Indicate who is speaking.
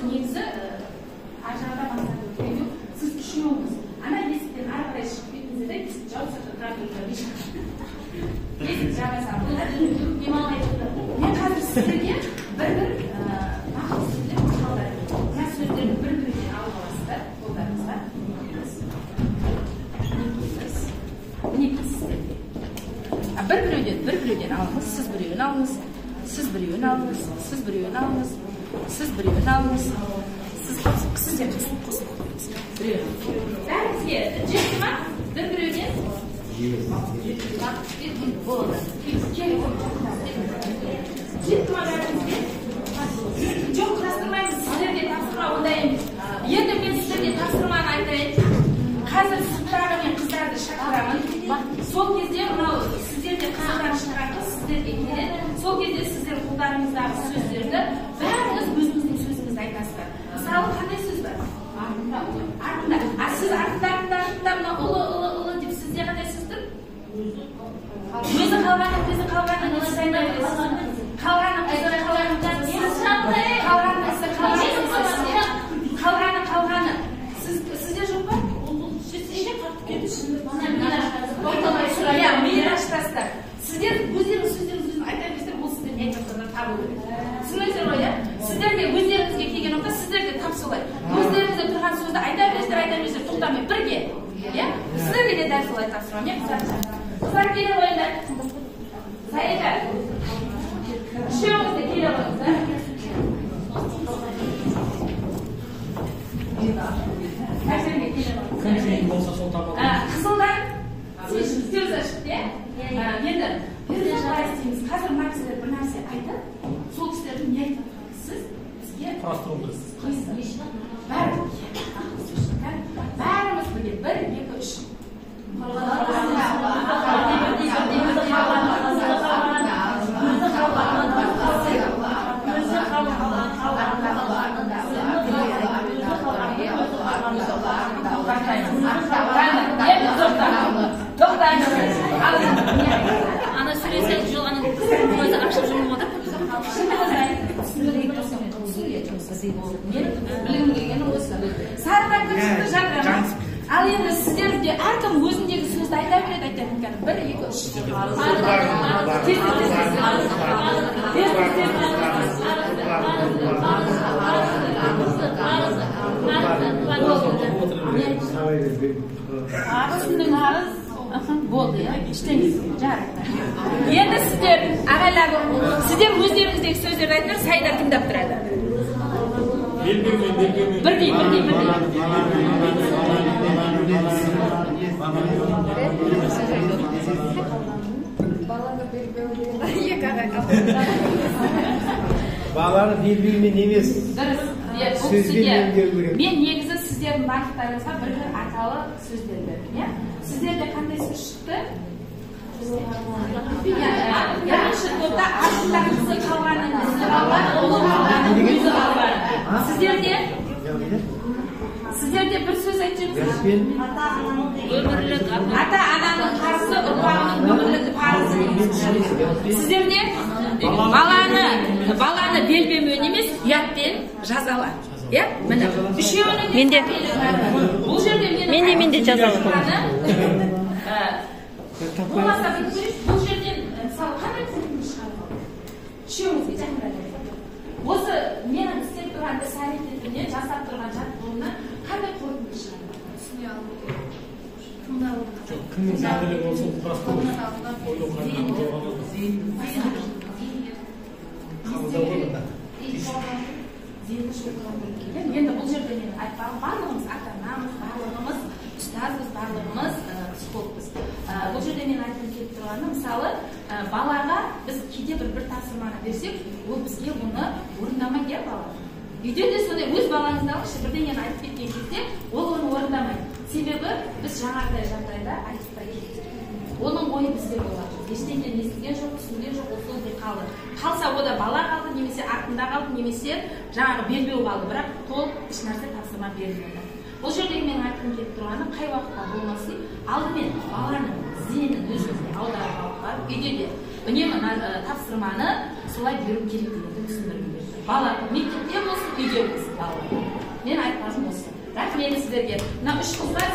Speaker 1: негізі ажырата мақсаты өткен сіз үшеуіңіз ана есіктен ары қарай шығып кетіңіздер де есік жауып сыртта тұратын есік жаба салып демалмай тұрды. Мен қазір сіздерге бір нақыл сөздер мақалдар мына сөздерді бір-бірінен алып аласыздар қолдарыңызға. Мінекей сіздерге бір-біреуден алыңыз, сіз біреуін алыңыз, сіз біреуін алыңыз, сіз біреуін алыңыз, сіз біреуін алыңыз, сіздер қосып қойыңыз. Бәріңізге жетті ма? Бір-біреуден? Болды. Жетті ма бәріңізге? Жоқ, құрастырмаймыз, сіздерге тапсырма ондай емес. Енді мен сіздерге тапсырманы айтайын. Қазір сыптағы мен қыздарды шақырамын. Сол кезде мынау сіздерде қызықтан шыққан қыз сіздерге келеді. Сол кезде сіздер қолдарыңыздағы сөздерді бәріңіз өзіңіздің сөзіңізді айтасыздар. Мысалы, қандай сөз бар? Артында. А сіз артында мына ұлы деп сізде қандай сөз тұр? Өзі қалғаны сізде жоқ па? Сіздер өздеріңіз сөздеріңізді айта берсеңіздер, бұл сіздерге айтқандар табу керек. Түсінесіздер ғой, иә? Сіздерге өздеріңізге келген уақытта сіздерге тап солай. Өздеріңізде тұрған сөзді айта берсеңіздер, тоқтамай бірге. Иә? Сіздерге де дәл солай тапсырам, иә? Қыздар келе қойыңдар. Саида. Үшеуіңіз де келе қойыңыздар. Кәсерге келе қойыңыздар. Қызылдан сөз ашып, иә? Енді қалай істейміз? Қазір мына кісілер бір нәрсе айтып, сол кісілердің не айтып жатқанын сіз бізге құрастыру керексіз. Бәріміз бірге 1, 2, 3.
Speaker 2: Ана сөйлесе жоқ, ана көзі ашып жұмып отыр.
Speaker 1: Білгім келгені осы. Сарыға көшікті жатырмын. Ал енді сіздерде әркім өзіндегі сөзді айта береді, 1, 2, 3. Болды, иә? Іштеңіз, жарықтар. Енді сіздер, ағайлар, сіздер өздеріңіздегі сөздерді айтыңдар, Саида тыңдап тұрады. Бірдей.
Speaker 3: Баланы белбеумен емес.
Speaker 1: Мен негізі сіздердің барлықтарыңызға бір аталы сөздер бердім, иә? Сіздерде қандай сөз шықты? Бірінші топта артындағы қалғанын сіздерде бір сөз айтыңыз. Ата-ананың қарызы, ұрпағының өмірлік парызы. Сіздерде баланы белбеумен емес, ұятпен жазала. Иә? Міне, үшеуінің бұл жерде
Speaker 2: менде жазала.
Speaker 1: Болмаса бұл жерден мысалы қандай қорытынды шығарып үшеуіңізге жақындатып. Осы менің істеп тұрған іс-әрекетімнен жасап тұрған жаттығуымнан қандай қорытынды шығарып? Түсіне алу керек.
Speaker 3: Кімнің зәңгілігі болсын, құрастыру.
Speaker 1: Енді бұл жерде мен айтпағым, барлығымыз ата-анамыз, барлығымыз ұстазбыз, барлығымыз психологпыз. Бұл жерде мен айтқым келіп тұрғаны, мысалы, балаға біз кейде бір тапсырманы берсек, ол бізге оны орындамайды, иә, бала. Үйде де сондай өз балаңызды алыңызшы, бірдеңені айтып кеткен кезде, ол оны орындамайды. Себебі біз жаңағыдай жағдайда айтыспай кеттік. Оның ойы бізде болады. Ештеңеден естіген жоқ, түсінген жоқ, ол солай қалды. Қалса ода бала қалды, немесе артында қалды, немесе жаңағы белбеу қалды, бірақ толық ешнәрсе тапсырма берілмеді. Бұл жерде мен айтқым келіп тұрғаны, қай уақытта болмасын, алдымен баланың зейінін өзіңізге аударып алып барып, үйде де үнемі тапсырманы солай беру керек дегенді түсіндіргім келді. Бала мектепте болсын, үйде болсын. балаларға. Мен айтқаным осы. Рахмет сіздерге. Мына үш қыздар